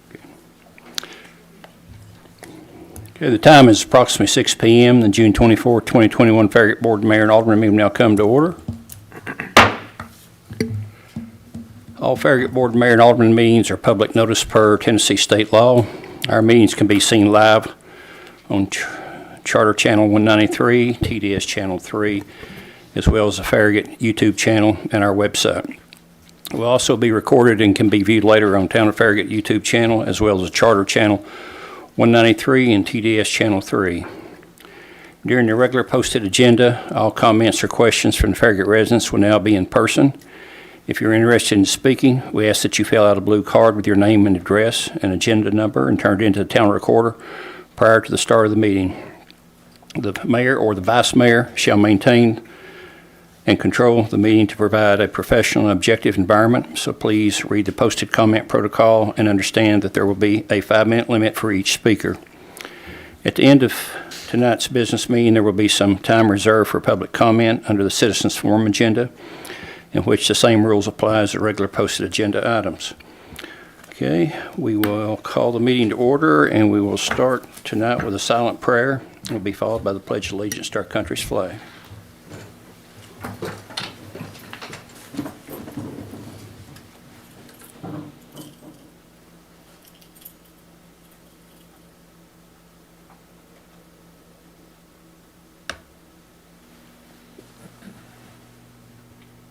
Good. Okay, the time is approximately 6 p.m. The June 24, 2021 Farragut Board of Mayor and Aldermen meeting now come to order. All Farragut Board of Mayor and Aldermen meetings are public notice per Tennessee state law. Our meetings can be seen live on Charter Channel 193, TDS Channel 3, as well as the Farragut YouTube channel and our website. Will also be recorded and can be viewed later on Town of Farragut YouTube channel, as well as the Charter Channel 193 and TDS Channel 3. During the regular posted agenda, all comments or questions from the Farragut residents will now be in person. If you're interested in speaking, we ask that you fill out a blue card with your name and address and agenda number and turn it into the town recorder prior to the start of the meeting. The mayor or the vice mayor shall maintain and control the meeting to provide a professional and objective environment, so please read the posted comment protocol and understand that there will be a 5-minute limit for each speaker. At the end of tonight's business meeting, there will be some time reserved for public comment under the Citizens Forum agenda, in which the same rules apply as the regular posted agenda items. Okay, we will call the meeting to order, and we will start tonight with a silent prayer. It will be followed by the Pledge of Allegiance to our country's flag.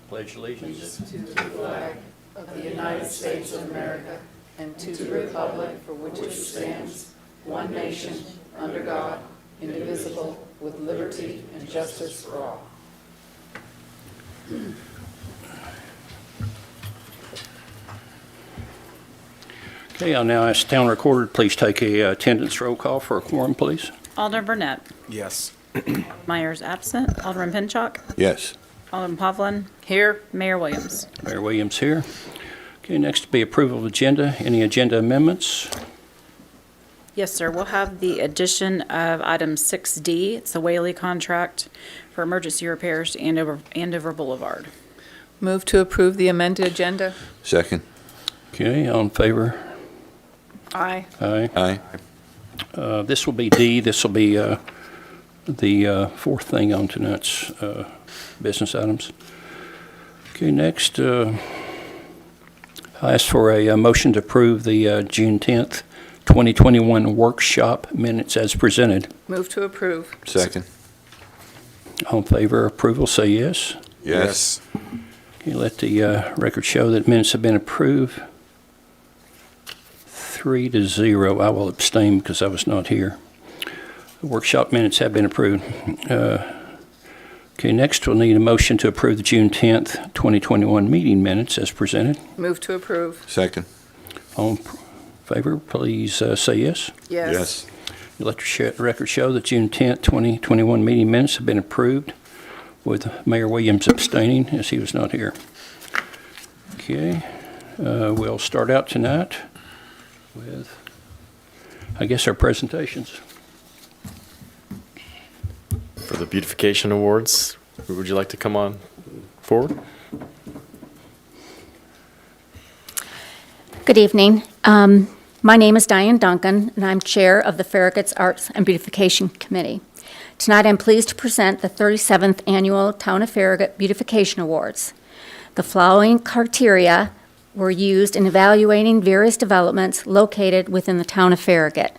Pledge allegiance to the flag of the United States of America and to the republic for which it stands, one nation, under God, indivisible, with liberty and justice for all. Okay, I'll now ask the town recorder to please take a attendance roll call for a quorum, please. Alderman Burnett. Yes. Myers absent. Alderman Pinchuk. Yes. Alderman Povlin. Here. Mayor Williams. Mayor Williams here. Okay, next will be approval of agenda. Any agenda amendments? Yes, sir. We'll have the addition of item 6D. It's the Whaley contract for emergency repairs to Andover Boulevard. Move to approve the amended agenda. Second. Okay, all in favor? Aye. Aye. Aye. This will be D. This will be the fourth thing on tonight's business items. Okay, next, I ask for a motion to approve the June 10th, 2021 workshop minutes as presented. Move to approve. Second. All in favor of approval, say yes. Yes. Okay, let the record show that minutes have been approved. 3-0. I will abstain because I was not here. The workshop minutes have been approved. Okay, next we'll need a motion to approve the June 10th, 2021 meeting minutes as presented. Move to approve. Second. All in favor, please say yes. Yes. Let the record show that June 10th, 2021 meeting minutes have been approved with Mayor Williams abstaining as he was not here. Okay, we'll start out tonight with, I guess, our presentations. For the beautification awards, would you like to come on forward? Good evening. My name is Diane Duncan, and I'm Chair of the Farragut's Arts and Beautification Committee. Tonight, I'm pleased to present the 37th Annual Town of Farragut Beautification Awards. The following criteria were used in evaluating various developments located within the Town of Farragut: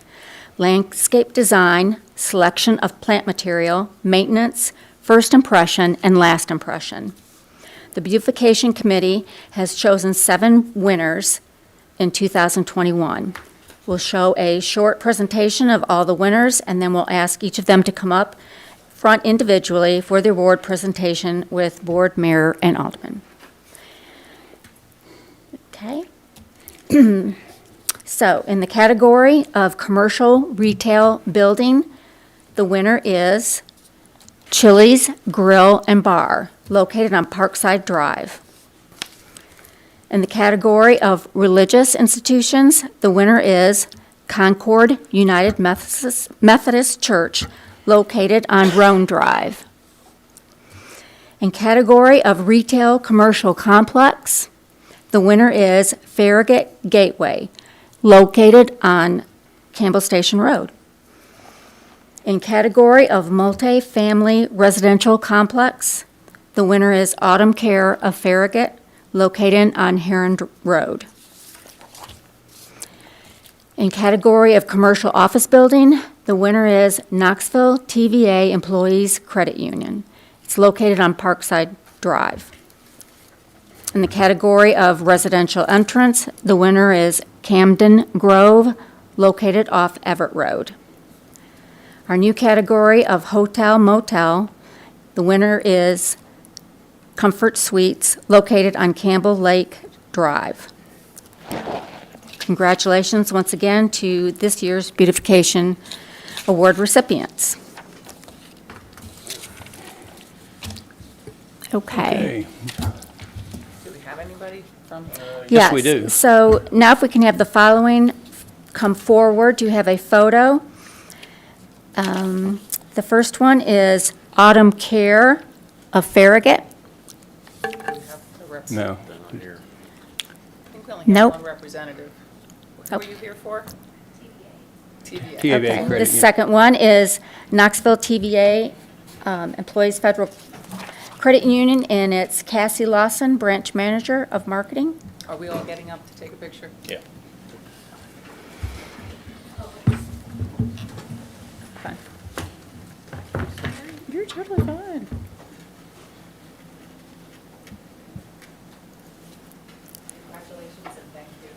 landscape design, selection of plant material, maintenance, first impression, and last impression. The Beautification Committee has chosen 7 winners in 2021. We'll show a short presentation of all the winners, and then we'll ask each of them to come up front individually for the award presentation with board, mayor, and alderman. Okay. So, in the category of commercial retail building, the winner is Chili's Grill and Bar, located on Parkside Drive. In the category of religious institutions, the winner is Concord United Methodist Church, located on Roan Drive. In category of retail commercial complex, the winner is Farragut Gateway, located on Campbell Station Road. In category of multi-family residential complex, the winner is Autumn Care of Farragut, located on Heron Road. In category of commercial office building, the winner is Knoxville TVA Employees Credit Union. It's located on Parkside Drive. In the category of residential entrance, the winner is Camden Grove, located off Everett Road. Our new category of hotel motel, the winner is Comfort Suites, located on Campbell Lake Drive. Congratulations once again to this year's Beautification Award recipients. Okay. Do we have anybody from? Yes, we do. So now if we can have the following come forward to have a photo. The first one is Autumn Care of Farragut. We have a rep- No. I think we only Nope. have one representative. What Nope. were you here for? TVA. TVA Okay. Credit The Union. second one is Knoxville TVA Employees Federal Credit Union, and it's Cassie Lawson, Branch Manager of Marketing. Are we all getting up to take a picture? Yeah. Fine. You're totally fine. Congratulations and thank you.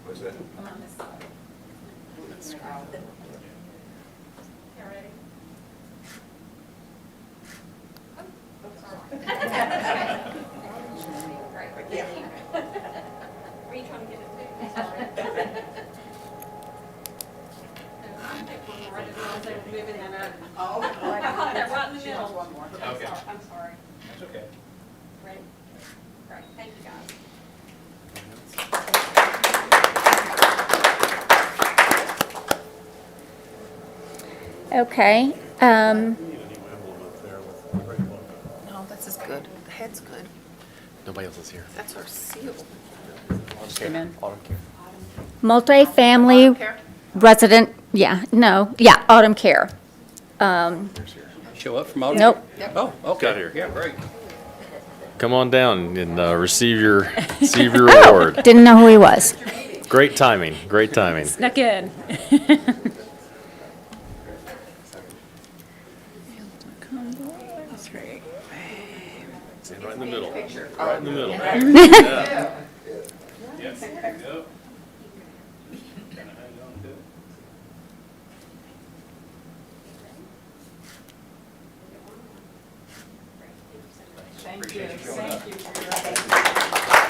What's that? Come on this side. You ready? Okay. I'm sorry. That's okay. Ready? Great, thank you, guys. Okay. No, this is good. The head's good. Nobody else is here. That's our seal. Amen. Autumn Care. Multifamily Care? resident, Autumn Care. Show up from Autumn? Nope. Oh, okay. Got here. Yeah, great. Come on down and receive your Oh, award. didn't know who he was. Great timing. Great timing. Snuck in. Stand right in the middle. Right in the middle. Yes. There you go. Thank you. Thank you for your.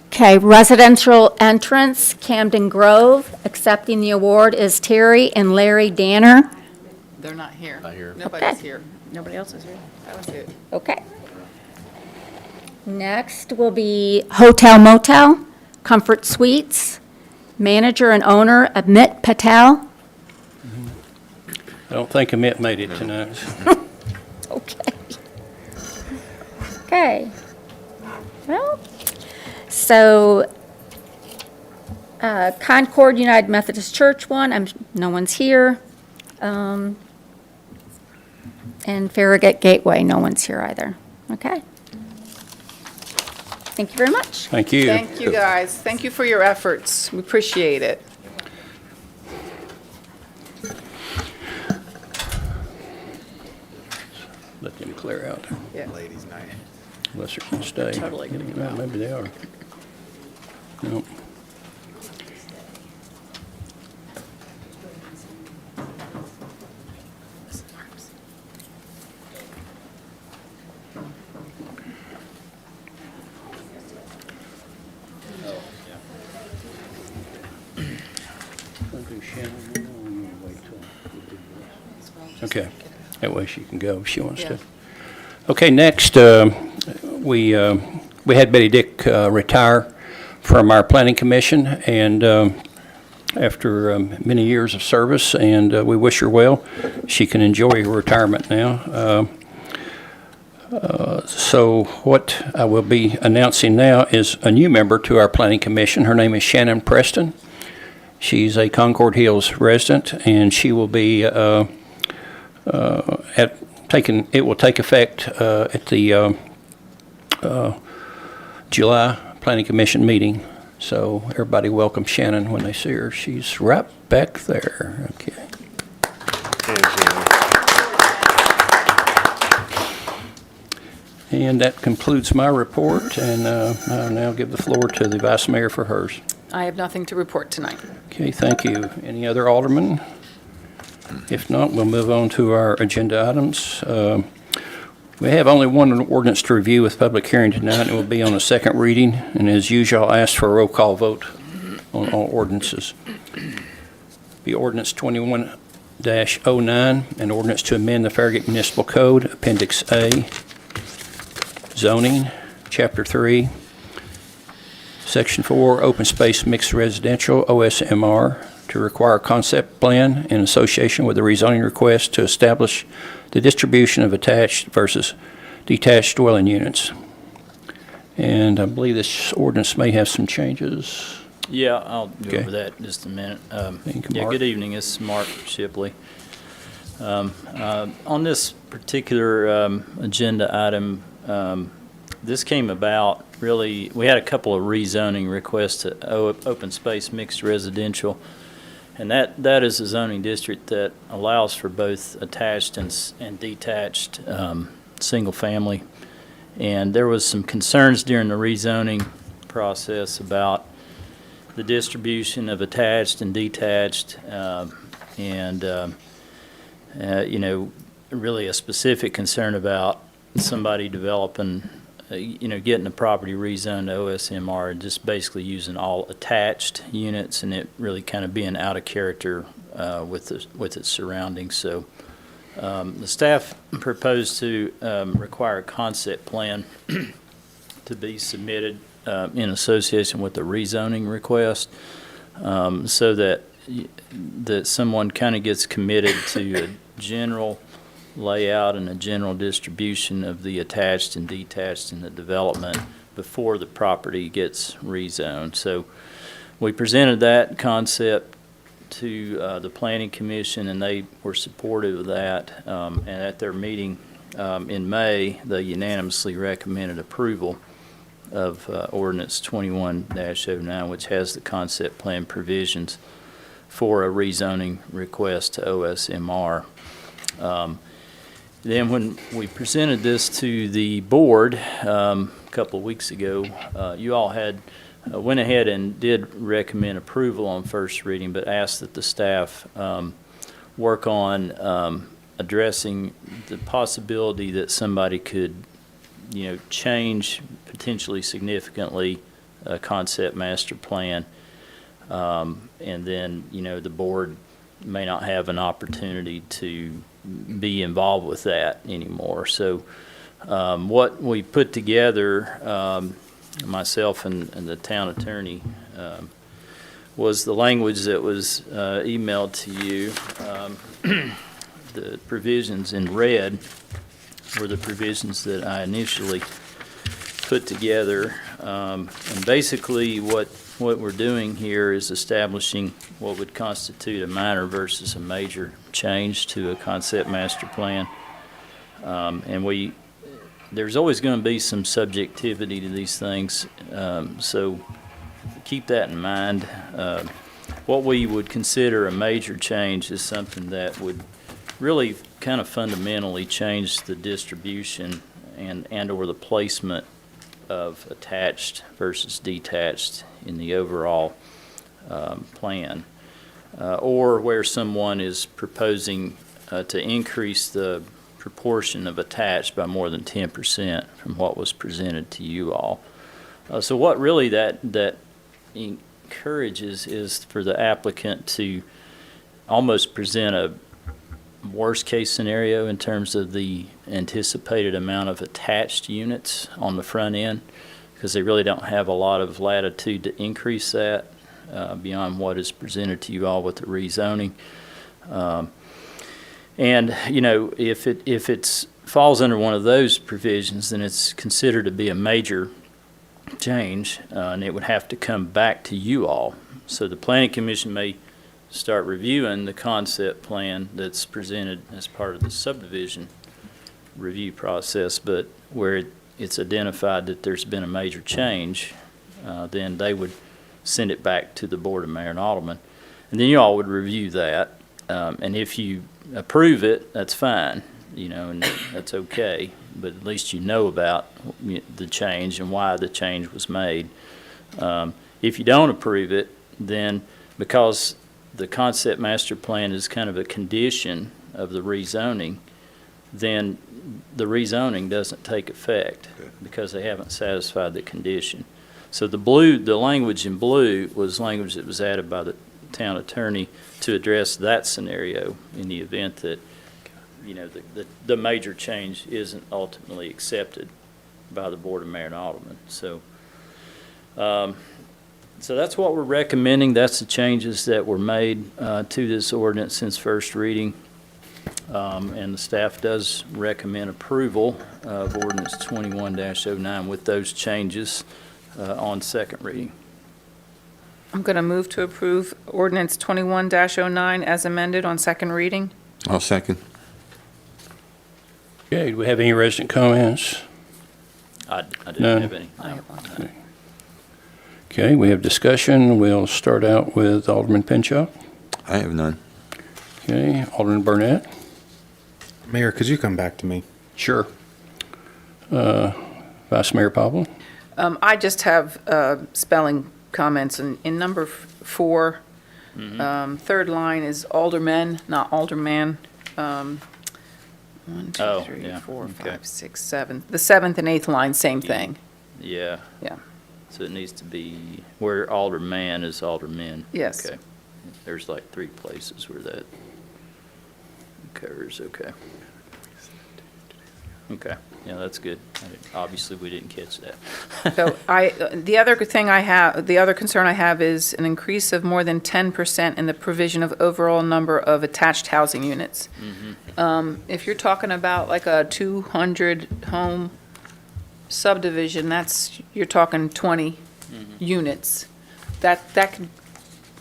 Okay, residential entrance, Camden Grove. Accepting the award is Terry and Larry Danner. They're not here. Not here. Nobody's Okay. here. Nobody else is here. That was it. Okay. Next will be Hotel Motel, Comfort Suites. Manager and owner, Amit Patel. I don't think Amit made it tonight. Okay. Okay. Well, so Concord United Methodist Church one, no one's here. And Farragut Gateway, no one's here either. Okay. Thank you very much. Thank you. Thank you, guys. Thank you for your efforts. We appreciate it. Let them clear out, Yeah. Ladies' night. unless they're going to stay. Totally gonna get Yeah, out. maybe they are. Nope. Okay, that way she can go if she wants to. Yeah. Okay, next, we had Betty Dick retire from our planning commission, and after many years of service, and we wish her well. She can enjoy her retirement now. So what I will be announcing now is a new member to our Planning Commission. Her name is Shannon Preston. She's a Concord Hills resident, and she will be it will take effect at the July Planning Commission meeting. So everybody welcome Shannon when they see her. She's right back there. Okay. And that concludes my report, and I'll now give the floor to the Vice Mayor for hers. I have nothing to report tonight. Okay, thank you. Any other aldermen? If not, we'll move on to our agenda items. We have only one ordinance to review with public hearing tonight. It will be on a second reading, and as usual, I'll ask for a roll call vote on all ordinances. Be ordinance 21-09, an ordinance to amend the Farragut Municipal Code, Appendix A, zoning, Chapter 3, Section 4, open space mixed residential, OSMR, to require a concept plan in association with the rezoning request to establish the distribution of attached versus detached dwelling units. And I believe this ordinance may have some changes. Yeah, I'll go Okay. over that in just a minute. Thank you, Yeah, Mark. good evening. This is Mark Shipley. On this particular agenda item, this came about really, we had a couple of rezoning requests to open space mixed residential. And that is a zoning district that allows for both attached and detached single family. And there was some concerns during the rezoning process about the distribution of attached and detached, really a specific concern about somebody developing, getting the property rezoned to OSMR and just basically using all attached units and it really kind of being out of character with its surroundings. So the staff proposed to require a concept plan to be submitted in association with the rezoning request, so that someone kind of gets committed to a general layout and a general distribution of the attached and detached in the development before the property gets rezoned. So we presented that concept to the Planning Commission, and they were supportive of that. And at their meeting in May, they unanimously recommended approval of Ordinance 21-09, which has the concept plan provisions for a rezoning request to OSMR. Then when we presented this to the board a couple of weeks ago, you all had went ahead and did recommend approval on first reading, but asked that the staff work on addressing the possibility that somebody could, change potentially significantly a concept master plan, and then, the board may not have an opportunity to be involved with that anymore. So what we put together, myself and the town attorney, was the language that was emailed to you. The provisions in red were the provisions that I initially put together. And basically what we're doing here is establishing what would constitute a minor versus a major change to a concept master plan. And there's always going to be some subjectivity to these things, so keep that in mind. What we would consider a major change is something that would really kind of fundamentally change the distribution and or the placement of attached versus detached in the overall plan, or where someone is proposing to increase the proportion of attached by more than 10% from what was presented to you all. So what really that encourages is for the applicant to almost present a worst case scenario in terms of the anticipated amount of attached units on the front end, because they really don't have a lot of latitude to increase that. beyond what is presented to you all with the rezoning. And, you know, if it's falls under one of those provisions, then it's considered to be a major change, and it would have to come back to you all. So the planning commission may start reviewing the concept plan that's presented as part of the subdivision review process, but where it's identified that there's been a major change, then they would send it back to the Board of Mayor and Aldermen. And then you all would review that, and if you approve it, that's fine, you know, and that's okay, but at least you know about the change and why the change was made. If you don't approve it, then because the concept master plan is kind of a condition of the rezoning, then the rezoning doesn't take effect because they haven't satisfied the condition. So the language in blue was language that was added by the town attorney to address that scenario in the event that, you know, the major change isn't ultimately accepted by the Board of Mayor and Aldermen. So, so that's what we're recommending. That's the changes that were made to this ordinance since first reading. And the staff does recommend approval of ordinance 21-09 with those changes on second reading. I'm going to move to approve ordinance 21-09 as amended on second reading. I'll second. Okay, do we have any resident comments? I didn't None. have any. I have one. Okay, we have discussion. We'll start out with Alderman Pinchot. I have none. Okay, Alderman Burnett. Mayor, could you come back to me? Sure. Vice Mayor Pablo. I just have spelling comments. In number 4, third line is aldermen, not alderman. 1, 2, Oh, 3, yeah, 4, okay. 5, 6, 7. The 7th and 8th line, same thing. Yeah. Yeah. So it needs to be where alderman is aldermen. Yes. Okay. There's like 3 places where that occurs. Okay. Okay. Yeah, that's good. Obviously, we didn't catch that. So the other concern I have is an increase of more than 10% in the provision of overall number of attached housing units. If you're talking about like a 200 home subdivision, you're talking 20 units. That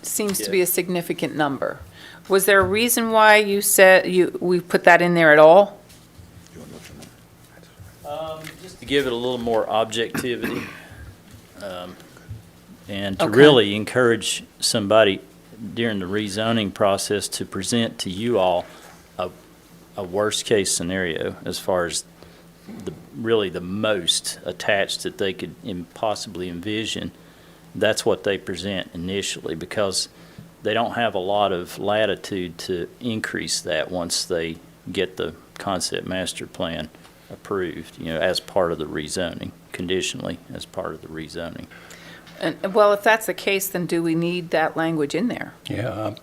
seems to be a significant number. Was there a reason why you said we put that in there at all? Just to give it a little more objectivity, and to Okay. really encourage somebody during the rezoning process to present to you all a worst-case scenario as far as really the most attached that they could possibly envision. That's what they present initially, because they don't have a lot of latitude to increase that once they get the concept master plan approved, you know, as part of the rezoning, conditionally as part of the rezoning. And, well, if that's the case, then do we need that language in there? Yeah.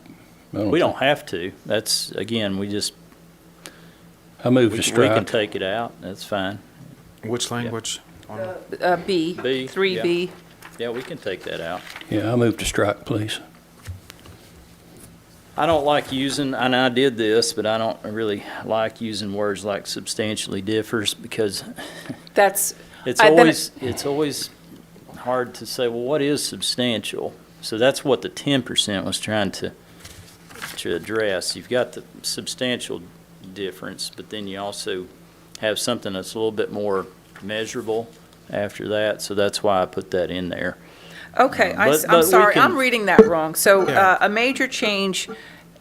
We don't have to. That's, again, I move we to can strike. take it out. That's fine. Which language? B, B, 3B. Yeah, we can take that out. Yeah, I move to strike, please. I don't like using, and I did this, but I don't really like using words like substantially differs, because That's, it's I've been- always hard to say, well, what is substantial? So that's what the 10% was trying to address. You've got the substantial difference, but then you also have something that's a little bit more measurable after that, so that's why I put that in there. okay, But I'm we sorry, can- I'm reading that wrong. So Yeah. a major change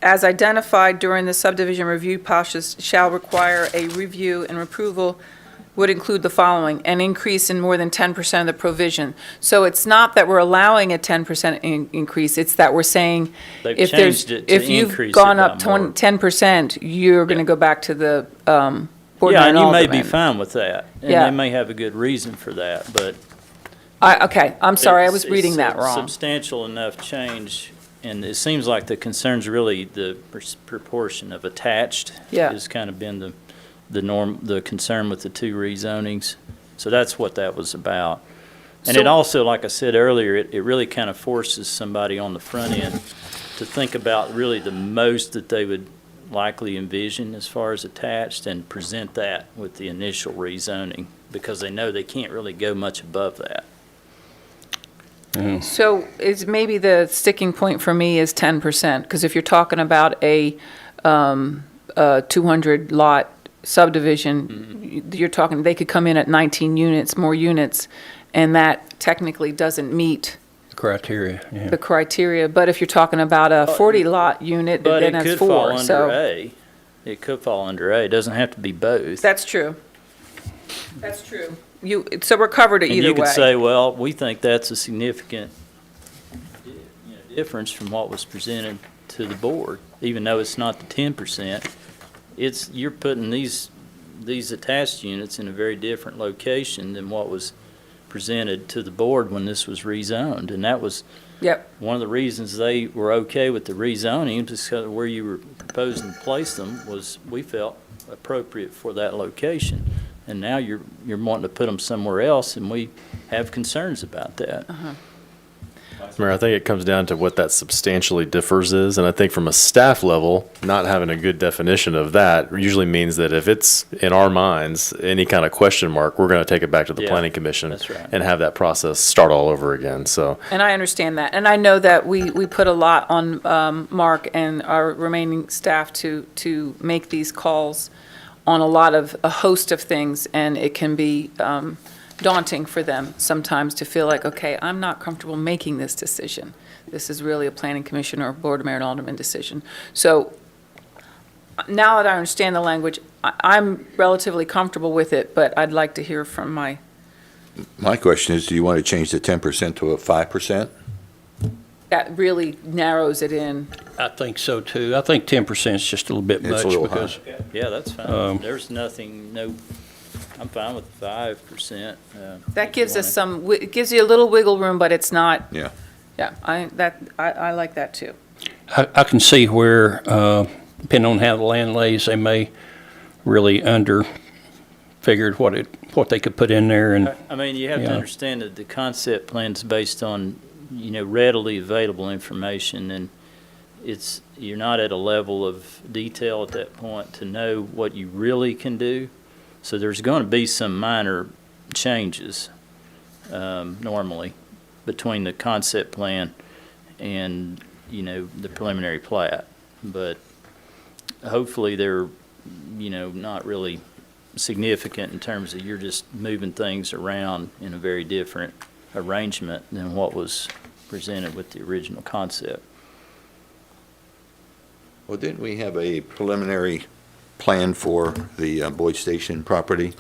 as identified during the subdivision review process shall require a review and approval would include the following: an increase in more than 10% of the provision. So it's not that we're allowing a 10% increase, it's that we're saying They've if changed it to if you've increase it gone by up more. 10%, you're going to go back to the board Yeah, member and you may be alderman. fine with that, and Yeah. they may have a good reason for that, but. Okay, I'm sorry, I was It's reading a that wrong. Substantial enough change, and it seems like the concern's really the proportion of attached. Yeah. Has kind of been the norm, the concern with the 2 rezonings. So that's what that was about. And it also, like I said earlier, it really kind of forces somebody on the front end to think about really the most that they would likely envision as far as attached and present that with the initial rezoning, because they know they can't really go much above that. So is maybe the sticking point for me is 10%, because if you're talking about a 200 lot subdivision, you're talking, they could come in at 19 units, more units, and that technically doesn't meet Criteria, yeah. the criteria. But if you're talking about a 40 lot unit, But then it it's could fall 4, under so. A. It could fall under A. It doesn't have to be both. That's true. That's true. So we're covered And either you could way. say, well, we think that's a significant difference from what was presented to the board, even though it's not the 10%. You're putting these attached units in a very different location than what was presented to the board when this was rezoned. And that was Yep. one of the reasons they were okay with the rezoning, because where you were proposing to place them was, we felt, appropriate for that location. And now you're wanting to put them somewhere else, and we have concerns about that. Mayor, I think it comes down to what that substantially differs is, and I think from a staff level, not having a good definition of that usually means that if it's in our minds any kind of question mark, we're going to take it back to the Yeah, planning commission that's right. and have that process start all over again. So And I understand that. And I know that we put a lot on Mark and our remaining staff to make these calls on a host of things, and it can be daunting for them sometimes to feel like, okay, I'm not comfortable making this decision. This is really a planning commission or a board of mayor and alderman decision. So now that I understand the language, I'm relatively comfortable with it, but I'd like to hear from my, My question is, do you want to change the 10% to a 5%? that really narrows it in. I think so too. I think 10% is just a little bit It's a much little because, Yeah, that's fine. There's nothing, I'm fine with 5%. That gives us some, it gives you a little wiggle room, but it's not, Yeah. yeah, I like that too. I can see where, depending on how the land lays, they may really under-figured what they could put in there and, I mean, you have to Yeah. understand that the concept plan's based on, readily available information, and you're not at a level of detail at that point to know what you really can do. So there's going to be some minor changes, normally, between the concept plan and, the preliminary plat. But hopefully they're, not really significant in terms of you're just moving things around in a very different arrangement than what was presented with the original concept. Well, didn't we have a preliminary plan for the Boyd Station property?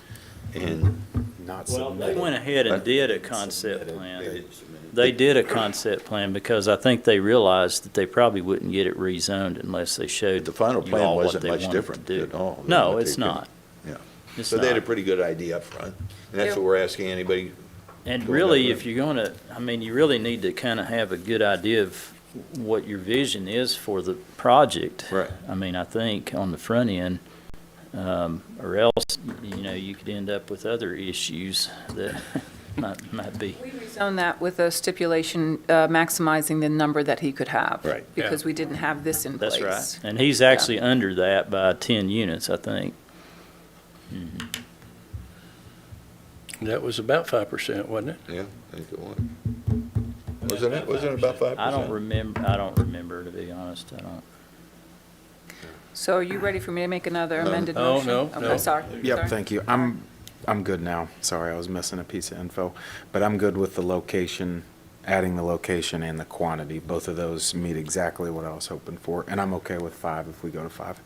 And Not Well, they submitted. went ahead and did a concept plan. They did a concept plan because I think they realized that they probably wouldn't get it rezoned unless they showed the final you plan all what wasn't they much wanted to different do. at all. than No, what it's they could- not. Yeah. It's So they had a not. pretty good idea up front, and that's Yeah. what we're asking anybody. And Going really, that if you're gonna, you really need to kind of have a good idea of what your vision is for the project. Right. I think on the front end, or else, you could end up with other issues that might be. We rezoned that with a stipulation maximizing the number that he could have. Right. Because we didn't have this in place. That's right. And he's actually under that by 10 units, I think. that was about 5%, wasn't it? Yeah, I think it was. Wasn't it about 5%? I don't remember, to be honest. I don't. So are you ready for me to make another amended Oh, motion? no, Okay, no. sorry. Yep, Sorry. thank you. I'm good now. Sorry, I was missing a piece of info. But I'm good with the location, adding the location and the quantity. Both of those meet exactly what I was hoping for. And I'm okay with 5 if we go to 5.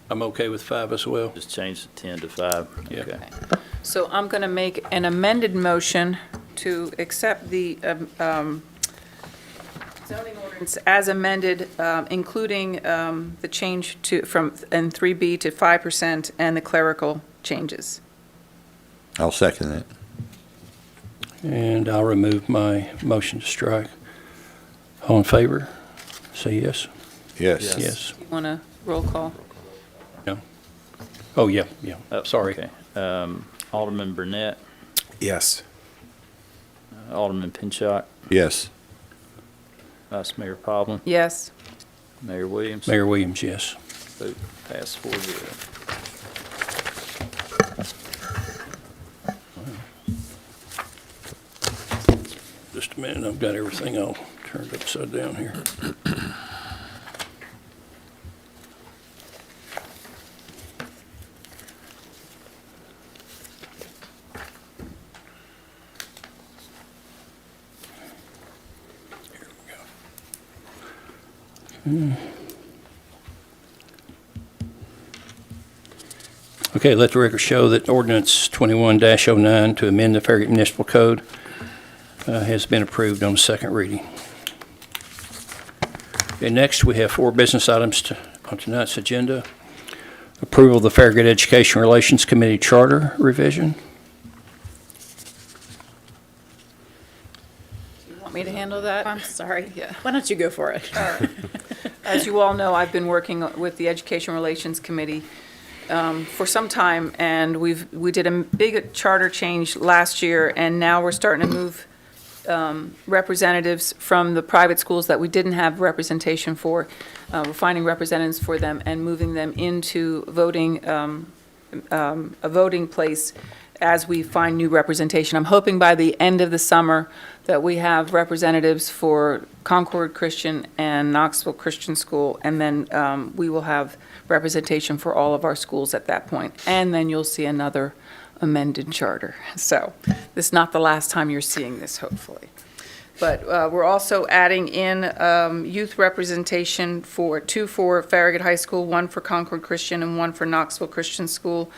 I'm okay with 5 as well. Just change the 10 to 5. Yeah. Okay. So I'm going to make an amended motion to accept the zoning ordinance as amended, including the change from 3B to 5% and the clerical changes. I'll second that. And I'll remove my motion to strike. All in favor? Say yes. Yes. Yes. You want a roll call? Oh, yeah, Oh, sorry. Okay. Alderman Burnett, Yes. Alderman Pinchot, Yes. Vice Mayor Povlin, Yes. Mayor Williams. Mayor Williams, yes. Vote passed 4-0. Just a minute, I've got everything all turned upside down here. Here we go. Okay, let the record show that ordinance 21-09 to amend the Farragut Municipal Code has been approved on second reading. Okay, next, we have 4 business items on tonight's agenda. Approval of the Farragut Education Relations Committee Charter revision. You want me to handle that? I'm sorry. Yeah. Why don't you go for it? As you all know, I've been working with the Education Relations Committee for some time, and we did a big charter change last year, and now we're starting to move representatives from the private schools that we didn't have representation for. We're finding representatives for them and moving them into voting, a voting place as we find new representation. I'm hoping by the end of the summer that we have representatives for Concord Christian and Knoxville Christian School, and then we will have representation for all of our schools at that point. And then you'll see another amended charter. So this is not the last time you're seeing this, hopefully. But we're also adding in youth representation for 2 for Farragut High School, 1 for Concord Christian, and 1 for Knoxville Christian School.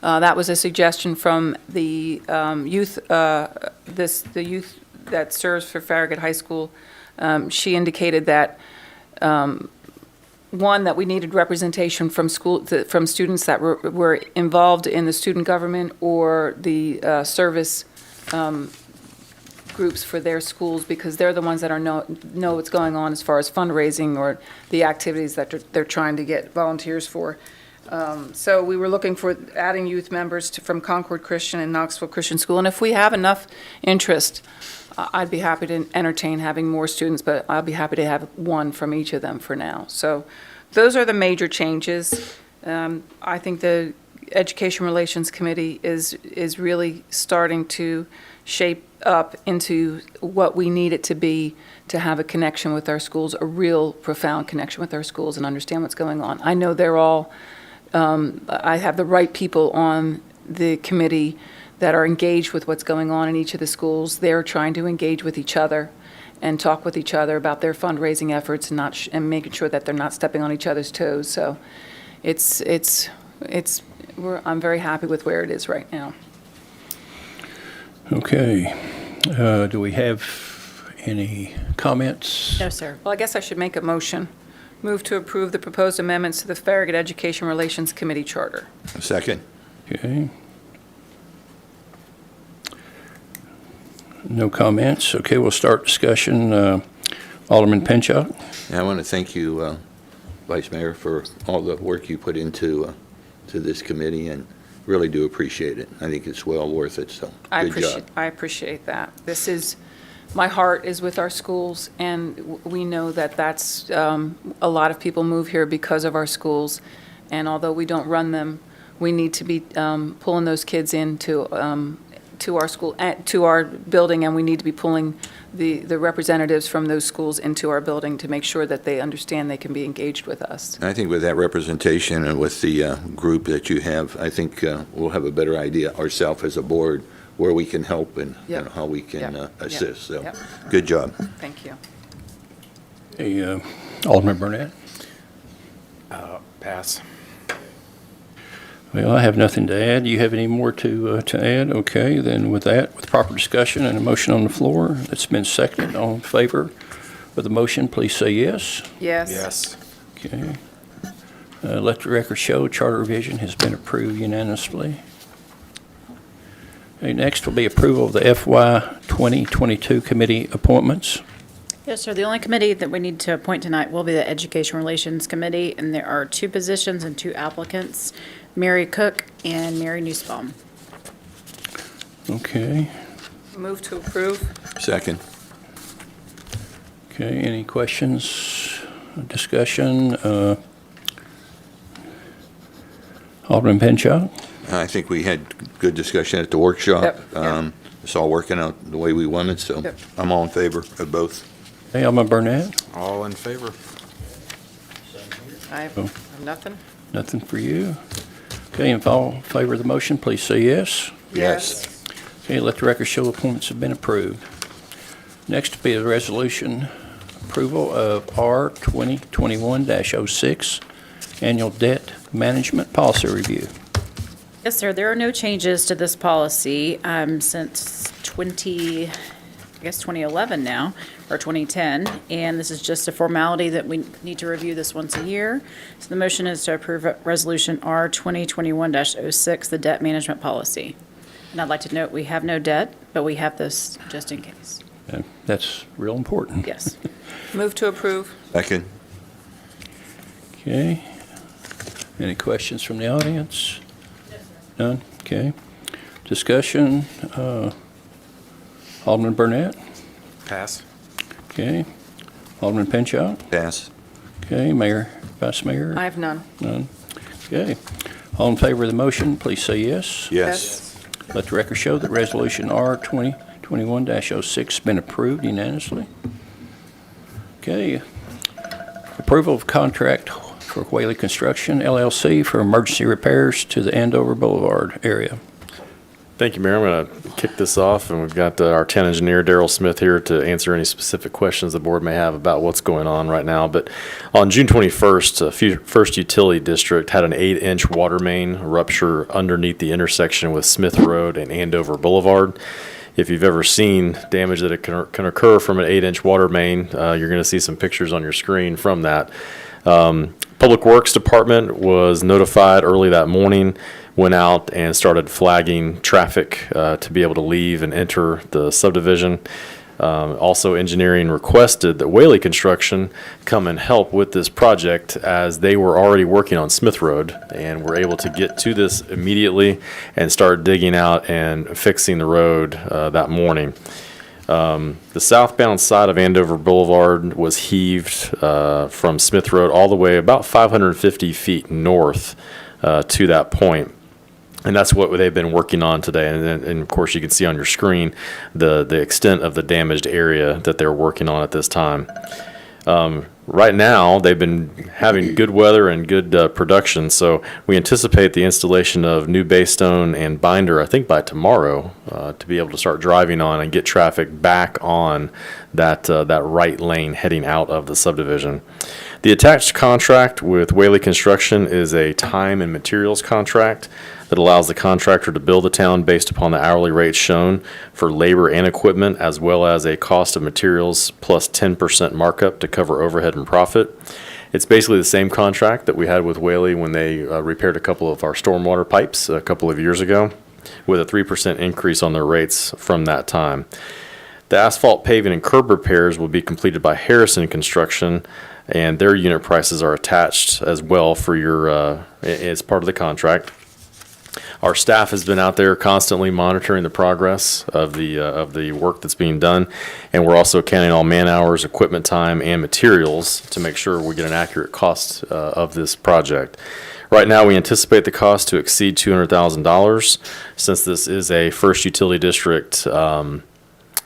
That was a suggestion from the youth, the youth that serves for Farragut High School. She indicated that one, that we needed representation from from students that were involved in the student government or the service groups for their schools, because they're the ones that know what's going on as far as fundraising or the activities that they're trying to get volunteers for. So we were looking for adding youth members from Concord Christian and Knoxville Christian School. And if we have enough interest, I'd be happy to entertain having more students, but I'll be happy to have 1 from each of them for now. So those are the major changes. I think the Education Relations Committee is really starting to shape up into what we need it to be to have a connection with our schools, a real profound connection with our schools, and understand what's going on. I know they're all, I have the right people on the committee that are engaged with what's going on in each of the schools. They're trying to engage with each other and talk with each other about their fundraising efforts and and making sure that they're not stepping on each other's toes. So I'm very happy with where it is right now. Okay. Do we have any comments? No, sir. Well, I guess I should make a motion. Move to approve the proposed amendments to the Farragut Education Relations Committee Charter. Second. Okay. No comments. Okay, we'll start discussion. Alderman Pinchot. And I want to thank you, Vice Mayor, for all the work you put into to this committee, and really do appreciate it. I think it's well worth it, so good job. I appreciate that. My heart is with our schools, and we know that that's, a lot of people move here because of our schools, and although we don't run them, we need to be pulling those kids into to our school, to our building, and we need to be pulling the representatives from those schools into our building to make sure that they understand they can be engaged with us. I think with that representation and with the group that you have, I think we'll have a better idea ourselves as a board where we can help and Yep. how we can Yep. assist. So, Yep. good job. Thank you. Hey, Alderman Burnett. Pass. Well, I have nothing to add. Do you have any more to add? Okay, then with that, with proper discussion and a motion on the floor that's been seconded, all in favor of the motion, please say yes. Yes. Yes. Okay. Let the record show charter revision has been approved unanimously. Okay, next will be approval of the FY 2022 committee appointments. Yes, sir. The only committee that we need to appoint tonight will be the Education Relations Committee, and there are 2 positions and 2 applicants, Mary Cook and Mary Nussbaum. Okay. Move to approve. Second. Okay, any questions, discussion? Alderman Pinchot? I think we had good discussion at the workshop. Yep. It's all working out the way we wanted, so Yep. I'm all in favor of both. Hey, Alderman Burnett? All in favor? I have nothing? Nothing for you. Okay, if all in favor of the motion, please say yes. Yes. Okay, let the record show appointments have been approved. Next will be the resolution approval of R 2021-06, Annual Debt Management Policy Review. Yes, sir. There are no changes to this policy since 2011 now, or 2010, and this is just a formality that we need to review this once a year. So the motion is to approve Resolution R 2021-06, the debt management policy. And I'd like to note, we have no debt, but we have this just in case. That's real important. Yes. Move to approve. Second. Okay. Any questions from the audience? None? Okay. Discussion, Alderman Burnett? Pass. Okay. Alderman Pinchot? Pass. Okay, Mayor, Vice Mayor? I have none. None? Okay. All in favor of the motion, please say yes. Yes. Let the record show that Resolution R 2021-06 has been approved unanimously. Okay. Approval of contract for Whaley Construction LLC for emergency repairs to the Andover Boulevard area. Thank you, Mayor. I'm going to kick this off, and we've got our town engineer, Daryl Smith, here to answer any specific questions the board may have about what's going on right now. But on June 21st, First Utility District had an 8-inch water main rupture underneath the intersection with Smith Road and Andover Boulevard. If you've ever seen damage that can occur from an 8-inch water main, you're going to see some pictures on your screen from that. Public Works Department was notified early that morning, went out and started flagging traffic to be able to leave and enter the subdivision. Also, engineering requested that Whaley Construction come and help with this project, as they were already working on Smith Road and were able to get to this immediately and start digging out and fixing the road that morning. The southbound side of Andover Boulevard was heaved from Smith Road all the way about 550 feet north to that point. And that's what they've been working on today. And of course, you can see on your screen the extent of the damaged area that they're working on at this time. Right now, they've been having good weather and good production, so we anticipate the installation of new base stone and binder, I think by tomorrow, to be able to start driving on and get traffic back on that right lane heading out of the subdivision. The attached contract with Whaley Construction is a time and materials contract that allows the contractor to bill the town based upon the hourly rates shown for labor and equipment, as well as a cost of materials plus 10% markup to cover overhead and profit. It's basically the same contract that we had with Whaley when they repaired a couple of our stormwater pipes a couple of years ago, with a 3% increase on their rates from that time. The asphalt paving and curb repairs will be completed by Harrison Construction, and their unit prices are attached as well for your as part of the contract. Our staff has been out there constantly monitoring the progress of the work that's being done, and we're also counting all man hours, equipment time, and materials to make sure we get an accurate cost of this project. Right now, we anticipate the cost to exceed $200,000. Since this is a First Utility District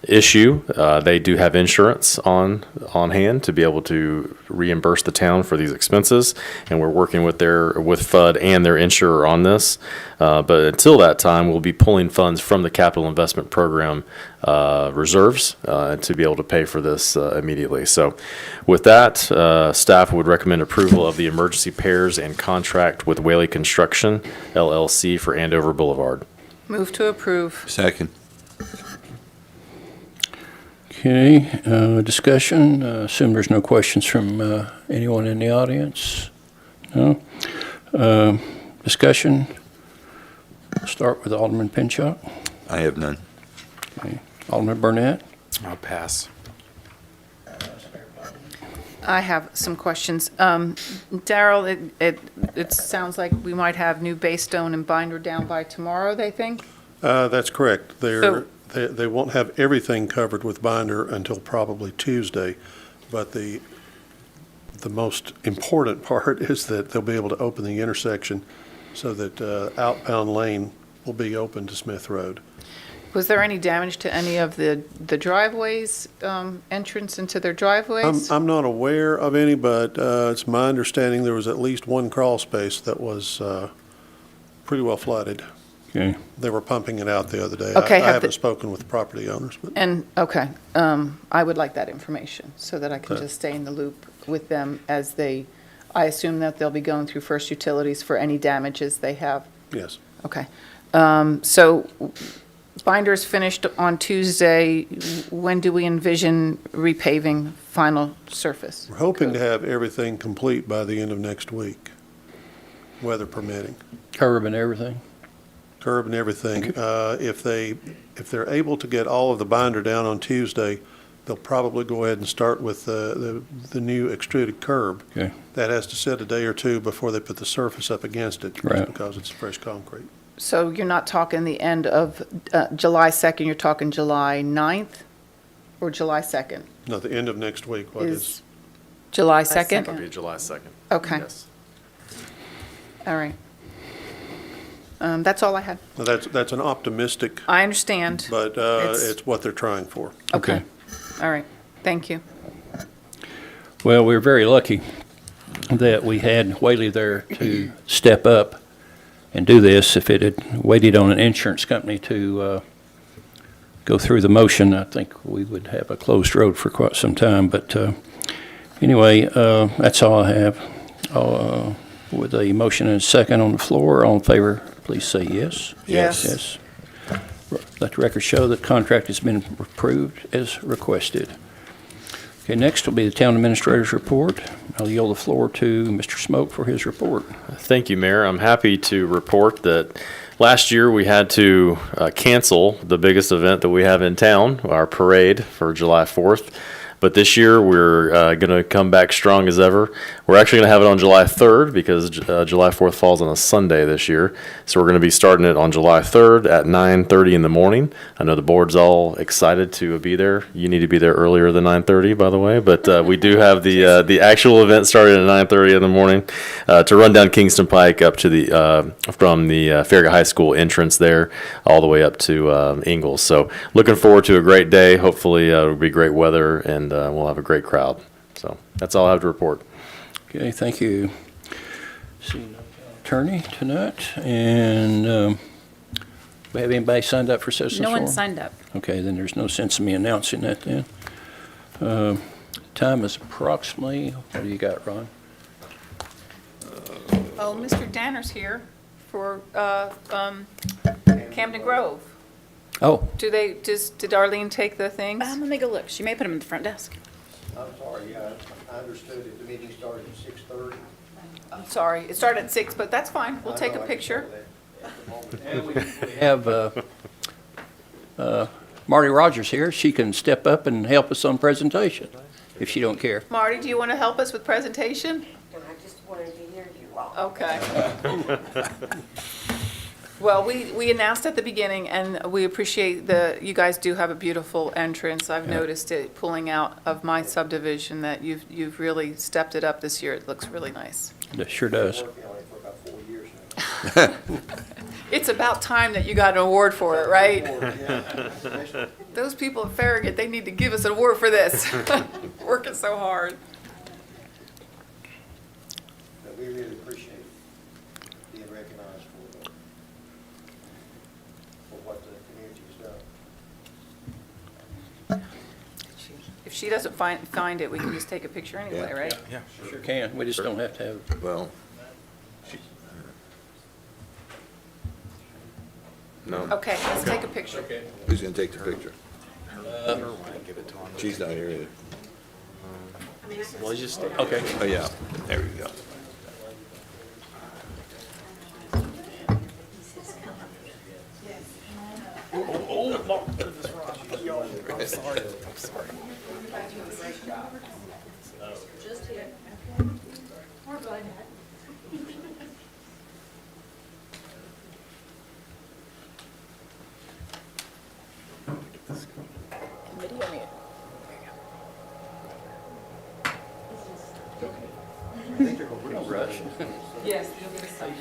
issue, they do have insurance on hand to be able to reimburse the town for these expenses, and we're working with FUD and their insurer on this. But until that time, we'll be pulling funds from the capital investment program reserves to be able to pay for this immediately. So with that, staff would recommend approval of the emergency repairs and contract with Whaley Construction LLC for Andover Boulevard. Move to approve. Second. Okay, discussion. Assume there's no questions from anyone in the audience? No? Discussion. Start with Alderman Pinchot. I have none. Okay. Alderman Burnett. I'll pass. I have some questions. Daryl, it sounds like we might have new base stone and binder down by tomorrow, they think? That's correct. So they won't have everything covered with binder until probably Tuesday, but the most important part is that they'll be able to open the intersection so that outbound lane will be open to Smith Road. Was there any damage to any of the driveways, entrance into their driveways? I'm not aware of any, but it's my understanding there was at least one crawl space that was pretty well flooded. Okay. They were pumping it out the other day. Okay, I have haven't the- spoken with property owners, but And, okay, I would like that information so that I can Okay. just stay in the loop with them as I assume that they'll be going through First Utilities for any damages they have. yes. Okay. So binder's finished on Tuesday. When do we envision repaving final surface? We're hoping to have everything complete by the end of next week, weather permitting. Curb and everything? Curb and everything. If they're able to get all of the binder down on Tuesday, they'll probably go ahead and start with the new extruded curb. Okay. That has to sit a day or two before they put the surface up against it, just Right. because it's fresh concrete. So you're not talking the end of July 2nd, you're talking July 9th or July 2nd? No, the end of next week, what Is is, July July 2nd? It'll be July 2nd. Okay, Yes. all right. That's all I had. now that's an optimistic, I understand. but It's- it's what they're trying for. Okay, all right, thank you. Well, we're very lucky that we had Whaley there to step up and do this. If it had waited on an insurance company to go through the motion, I think we would have a closed road for quite some time. But anyway, that's all I have. With a motion and a second on the floor, all in favor, please say yes. Yes. Yes. Let the record show that contract has been approved as requested. Okay, next will be the town administrator's report. I'll yield the floor to Mr. Smoke for his report. Thank you, Mayor. I'm happy to report that last year we had to cancel the biggest event that we have in town, our parade for July 4th. But this year we're going to come back strong as ever. We're actually going to have it on July 3rd because July 4th falls on a Sunday this year. So we're going to be starting it on July 3rd at 9:30 in the morning. I know the board's all excited to be there. You need to be there earlier than 9:30, by the way. But we do have the actual event started at 9:30 in the morning to run down Kingston Pike up to the from the Farragut High School entrance there all the way up to Ingalls. So looking forward to a great day. Hopefully it'll be great weather and we'll have a great crowd. So that's all I have to report. Okay, thank you. See no attorney tonight, and we have anybody signed up for citizens No forum? one signed up. Okay, then there's no sense in me announcing that then. Time is approximately, what do you got, Ron? Oh, Mr. Danner's here for Camden Grove. Oh, Did Arlene take the things? Let me go look. She may put them in the front desk. I'm sorry, yeah, I understood it, the meeting started at 6:30. I'm sorry, it started at 6, but that's fine, we'll take a picture. and we have Marty Rogers here. She can step up and help us on presentation, if she don't care. Marty, do you want to help us with presentation? I just wanted to hear you all. Okay. Well, we announced at the beginning, and we appreciate you guys do have a beautiful entrance. I've noticed it pulling out of my subdivision, that you've really stepped it up this year. It looks really nice. It sure does. Working on it for about 4 years now. It's about time that you got an award for it, right? Yeah. Those people at Farragut, they need to give us an award for this. Working so hard. But we really appreciate being recognized for what the community's done. If she doesn't find it, we can just take a picture anyway, Yeah. right? Yeah. Sure can. We just don't have to have. Well, no, Okay, let's take a picture. who's going to take the picture? She's not here either. Well, you just Okay. Oh, yeah, there we go. Yes, you'll get a sign.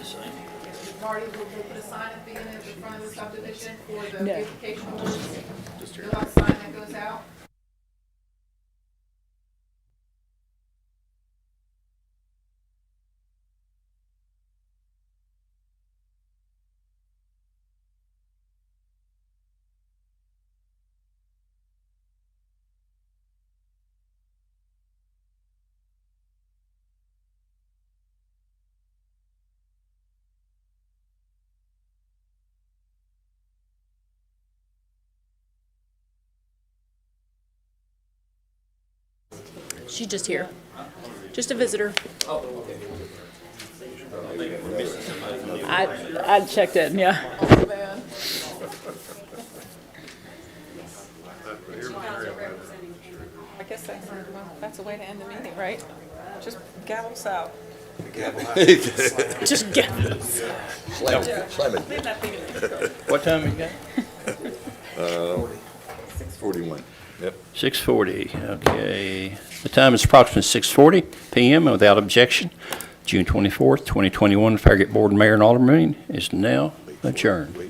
Marty, we'll put a sign at the end of the front of the subdivision for the beautification awards. You'll have a sign that goes out. She's just here. Just a visitor. I checked in, yeah. I guess that's a way to end the meeting, right? Just gavel us out. Just get. Slam it. Leave that thing in there. What time you got? 41. Yep. 6:40, okay. The time is approximately 6:40 PM, and without objection, June 24th, 2021 Farragut Board of Mayor and Aldermen meeting is now adjourned.